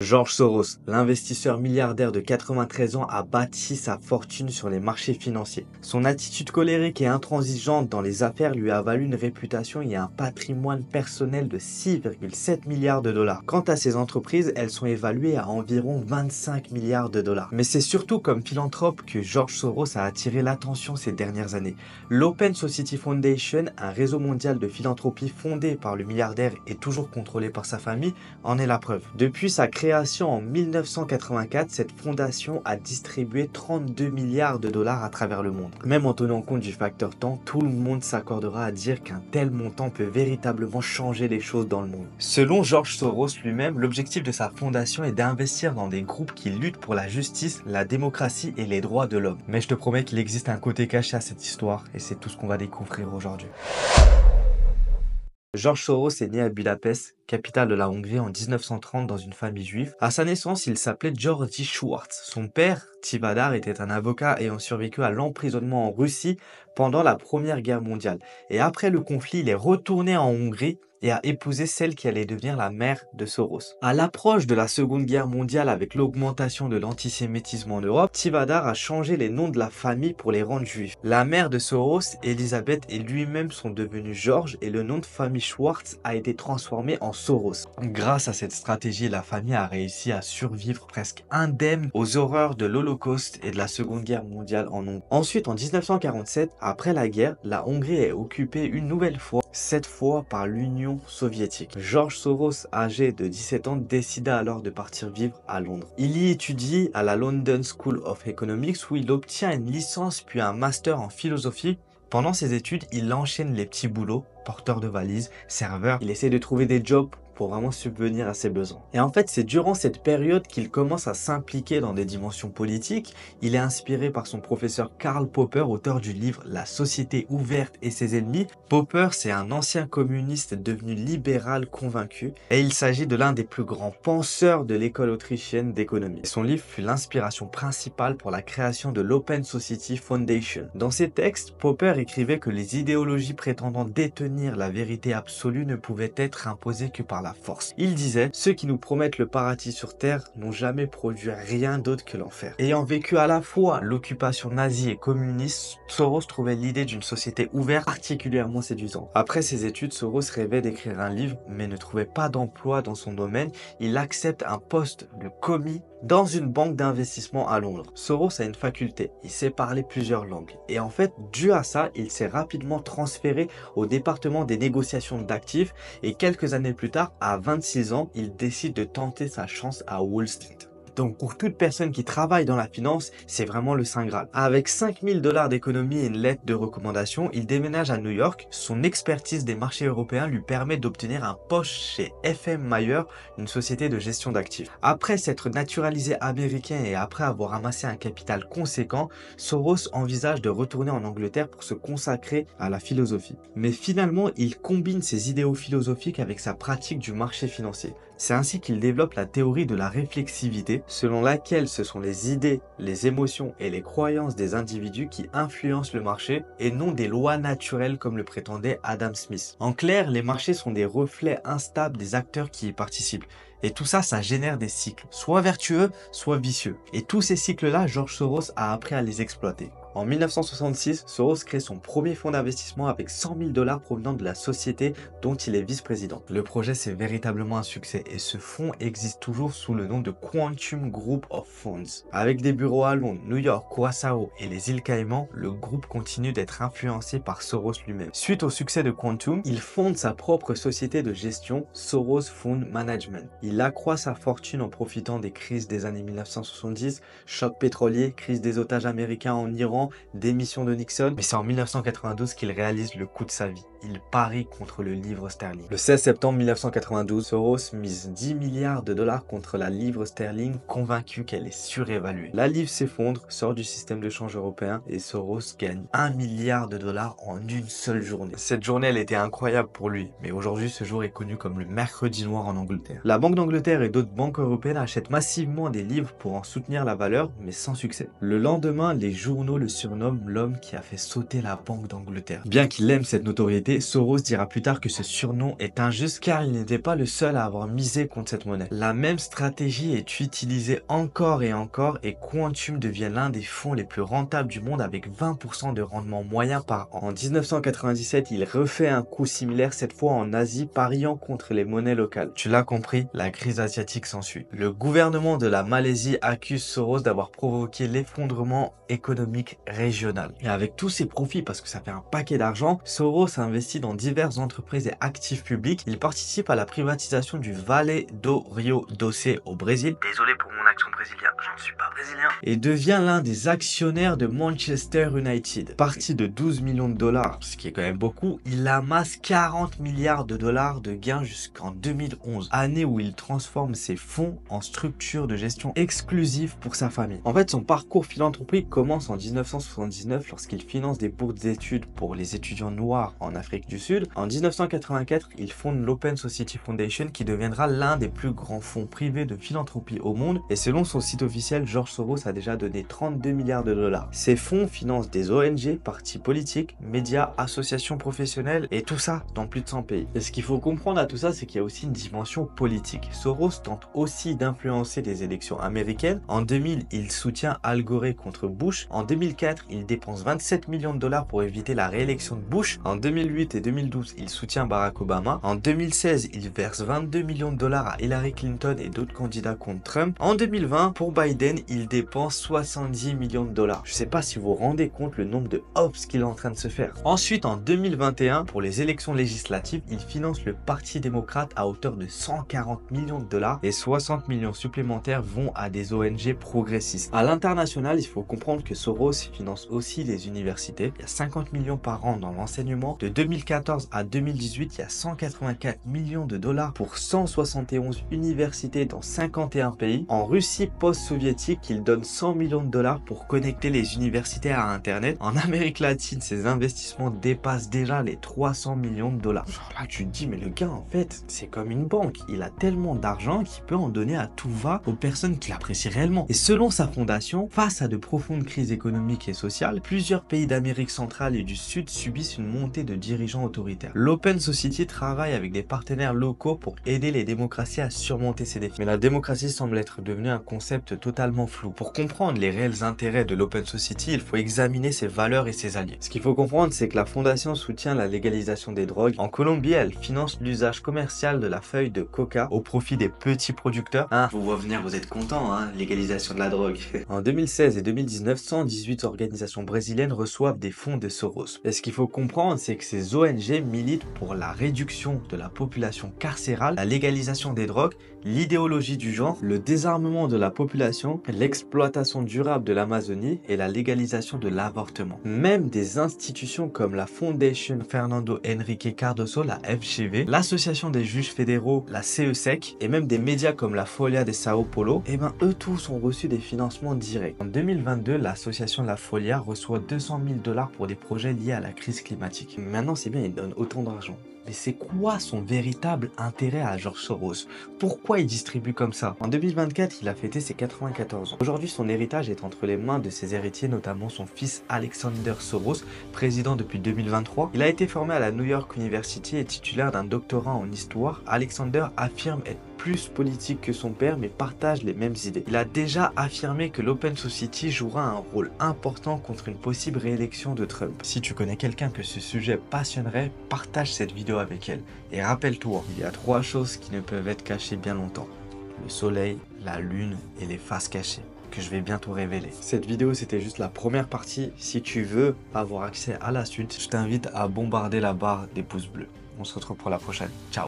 George Soros, l'investisseur milliardaire de 93 ans, a bâti sa fortune sur les marchés financiers. Son attitude colérique et intransigeante dans les affaires lui a valu une réputation et un patrimoine personnel de 6,7 milliards de dollars. Quant à ses entreprises, elles sont évaluées à environ 25 milliards de dollars. Mais c'est surtout comme philanthrope que George Soros a attiré l'attention ces dernières années. L'Open Society Foundation, un réseau mondial de philanthropie fondé par le milliardaire et toujours contrôlé par sa famille, en est la preuve. Depuis sa création en 1984, cette fondation a distribué 32 milliards de dollars à travers le monde. Même en tenant compte du facteur temps, tout le monde s'accordera à dire qu'un tel montant peut véritablement changer les choses dans le monde. Selon George Soros lui-même, l'objectif de sa fondation est d'investir dans des groupes qui luttent pour la justice, la démocratie et les droits de l'homme. Mais je te promets qu'il existe un côté caché à cette histoire et c'est tout ce qu'on va découvrir aujourd'hui. George Soros est né à Budapest, capitale de la Hongrie, en 1930 dans une famille juive. À sa naissance, il s'appelait György Schwartz. Son père, Tivadar, était un avocat ayant survécu à l'emprisonnement en Russie pendant la Première Guerre mondiale. Et après le conflit, il est retourné en Hongrie et a épousé celle qui allait devenir la mère de Soros. À l'approche de la Seconde Guerre mondiale, avec l'augmentation de l'antisémitisme en Europe, Tivadar a changé les noms de la famille pour les rendre juifs. La mère de Soros, Elisabeth, et lui-même sont devenus George et le nom de famille Schwartz a été transformé en Soros. Grâce à cette stratégie, la famille a réussi à survivre presque indemne aux horreurs de l'Holocauste et de la Seconde Guerre mondiale en Hongrie. Ensuite, en 1947, après la guerre, la Hongrie est occupée une nouvelle fois, cette fois par l'Union soviétique. George Soros, âgé de 17 ans, décida alors de partir vivre à Londres. Il y étudie à la London School of Economics où il obtient une licence puis un master en philosophie. Pendant ses études, il enchaîne les petits boulots, porteur de valises, serveur. Il essaie de trouver des jobs pour vraiment subvenir à ses besoins. Et en fait, c'est durant cette période qu'il commence à s'impliquer dans des dimensions politiques. Il est inspiré par son professeur Karl Popper, auteur du livre La société ouverte et ses ennemis. Popper, c'est un ancien communiste devenu libéral convaincu et il s'agit de l'un des plus grands penseurs de l'école autrichienne d'économie. Son livre fut l'inspiration principale pour la création de l'Open Society Foundation. Dans ses textes, Popper écrivait que les idéologies prétendant détenir la vérité absolue ne pouvaient être imposées que par la force. Il disait: ceux qui nous promettent le paradis sur terre n'ont jamais produit rien d'autre que l'enfer. Ayant vécu à la fois l'occupation nazie et communiste, Soros trouvait l'idée d'une société ouverte particulièrement séduisante. Après ses études, Soros rêvait d'écrire un livre mais ne trouvait pas d'emploi dans son domaine. Il accepte un poste de commis dans une banque d'investissement à Londres. Soros a une faculté, il sait parler plusieurs langues. Et en fait, dû à ça, il s'est rapidement transféré au département des négociations d'actifs et quelques années plus tard, à 26 ans, il décide de tenter sa chance à Wall Street. Donc pour toute personne qui travaille dans la finance, c'est vraiment le Saint Graal. Avec 5000 $ d'économie et une lettre de recommandation, il déménage à New York. Son expertise des marchés européens lui permet d'obtenir un poste chez FM Mayer, une société de gestion d'actifs. Après s'être naturalisé américain et après avoir amassé un capital conséquent, Soros envisage de retourner en Angleterre pour se consacrer à la philosophie. Mais finalement, il combine ses idéaux philosophiques avec sa pratique du marché financier. C'est ainsi qu'il développe la théorie de la réflexivité, selon laquelle ce sont les idées, les émotions et les croyances des individus qui influencent le marché et non des lois naturelles comme le prétendait Adam Smith. En clair, les marchés sont des reflets instables des acteurs qui y participent. Et tout ça, ça génère des cycles, soit vertueux, soit vicieux. Et tous ces cycles-là, George Soros a appris à les exploiter. En 1966, Soros crée son premier fonds d'investissement avec 100 000 $ provenant de la société dont il est vice-président. Le projet, c'est véritablement un succès et ce fonds existe toujours sous le nom de Quantum Group of Funds. Avec des bureaux à Londres, New York, Curaçao et les îles Caïmans, le groupe continue d'être influencé par Soros lui-même. Suite au succès de Quantum, il fonde sa propre société de gestion, Soros Fund Management. Il accroît sa fortune en profitant des crises des années 1970, choc pétrolier, crise des otages américains en Iran, démission de Nixon, mais c'est en 1992 qu'il réalise le coup de sa vie. Il parie contre le livre sterling. Le 16 septembre 1992, Soros mise 10 milliards de $ contre la livre sterling, convaincu qu'elle est surévaluée. La livre s'effondre, sort du système de change européen et Soros gagne 1 milliard de $ en une seule journée. Cette journée, elle était incroyable pour lui, mais aujourd'hui, ce jour est connu comme le mercredi noir en Angleterre. La Banque d'Angleterre et d'autres banques européennes achètent massivement des livres pour en soutenir la valeur, mais sans succès. Le lendemain, les journaux le le surnomme l'homme qui a fait sauter la Banque d'Angleterre. Bien qu'il aime cette notoriété, Soros dira plus tard que ce surnom est injuste car il n'était pas le seul à avoir misé contre cette monnaie. La même stratégie est utilisée encore et encore et Quantum devient l'un des fonds les plus rentables du monde avec 20% de rendement moyen par an. En 1997, il refait un coup similaire, cette fois en Asie, pariant contre les monnaies locales. Tu l'as compris, la crise asiatique s'ensuit. Le gouvernement de la Malaisie accuse Soros d'avoir provoqué l'effondrement économique régional. Et avec tous ses profits, parce que ça fait un paquet d'argent, Soros investit dans diverses entreprises et actifs publics. Il participe à la privatisation du Vale do Rio Doce au Brésil. Désolé pour mon accent brésilien, j'en suis pas brésilien. Et devient l'un des actionnaires de Manchester United. Parti de 12 millions de dollars, ce qui est quand même beaucoup, il amasse 40 milliards de dollars de gains jusqu'en 2011, année où il transforme ses fonds en structure de gestion exclusive pour sa famille. En fait, son parcours philanthropique commence en 1979 lorsqu'il finance des bourses d'études pour les étudiants noirs en Afrique du Sud. En 1984, il fonde l'Open Society Foundation qui deviendra l'un des plus grands fonds privés de philanthropie au monde et selon son site officiel, George Soros a déjà donné 32 milliards de dollars. Ces fonds financent des ONG, partis politiques, médias, associations professionnelles et tout ça dans plus de 100 pays. Et ce qu'il faut comprendre à tout ça, c'est qu'il y a aussi une dimension politique. Soros tente aussi d'influencer les élections américaines. En 2000, il soutient Al Gore contre Bush. En 2004, il dépense 27 millions de dollars pour éviter la réélection de Bush. En 2008 et 2012, il soutient Barack Obama. En 2016, il verse 22 millions de dollars à Hillary Clinton et d'autres candidats contre Trump. En 2020, pour Biden, il dépense 70 millions de dollars. Je sais pas si vous vous rendez compte le nombre de hops qu'il est en train de se faire. Ensuite, en 2021, pour les élections législatives, il finance le Parti démocrate à hauteur de 140 millions de dollars et 60 millions supplémentaires vont à des ONG progressistes. À l'international, il faut comprendre que Soros finance aussi les universités. Il y a 50 millions par an dans l'enseignement. De 2014 à 2018, il y a 184 millions de dollars pour 171 universités dans 51 pays. En Russie post-soviétique, il donne 100 millions de dollars pour connecter les universités à Internet. En Amérique latine, ses investissements dépassent déjà les 300 millions de dollars. Genre là, tu te dis, mais le gars, en fait, c'est comme une banque. Il a tellement d'argent qu'il peut en donner à tout va aux personnes qui l'apprécient réellement. Et selon sa fondation, face à de profondes crises économiques et sociales, plusieurs pays d'Amérique centrale et du Sud subissent une montée de dirigeants autoritaires. L'Open Society travaille avec des partenaires locaux pour aider les démocraties à surmonter ces défis. Mais la démocratie semble être devenue un concept totalement flou. Pour comprendre les réels intérêts de l'Open Society, il faut examiner ses valeurs et ses alliés. Ce qu'il faut comprendre, c'est que la fondation soutient la légalisation des drogues. En Colombie, elle finance l'usage commercial de la feuille de coca au profit des petits producteurs. Hein, vous voyez venir, vous êtes contents, hein, légalisation de la drogue. En 2016 et 2019, 118 organisations brésiliennes reçoivent des fonds de Soros. Et ce qu'il faut comprendre, c'est que ces ONG militent pour la réduction de la population carcérale, la légalisation des drogues, l'idéologie du genre, le désarmement de la population, l'exploitation durable de l'Amazonie et la légalisation de l'avortement. Même des institutions comme la Fondation Fernando Henrique Cardoso, la FGV, l'association des juges fédéraux, la CESEC, et même des médias comme la Folha de Sao Paulo, eh ben eux tous ont reçu des financements directs. En 2022, l'association La Folha reçoit 200 000 dollars pour des projets liés à la crise climatique. Maintenant, c'est bien, ils donnent autant d'argent. Mais c'est quoi son véritable intérêt à George Soros? Pourquoi il distribue comme ça? En 2024, il a fêté ses 94 ans. Aujourd'hui, son héritage est entre les mains de ses héritiers, notamment son fils Alexander Soros, président depuis 2023. Il a été formé à la New York University et titulaire d'un doctorat en histoire. Alexander affirme être plus politique que son père mais partage les mêmes idées. Il a déjà affirmé que l'Open Society jouera un rôle important contre une possible réélection de Trump. Si tu connais quelqu'un que ce sujet passionnerait, partage cette vidéo avec elle. Et rappelle-toi, il y a 3 choses qui ne peuvent être cachées bien longtemps. Le soleil, la lune et les faces cachées que je vais bientôt révéler. Cette vidéo, c'était juste la première partie. Si tu veux avoir accès à la suite, je t'invite à bombarder la barre des pouces bleus. On se retrouve pour la prochaine. Ciao!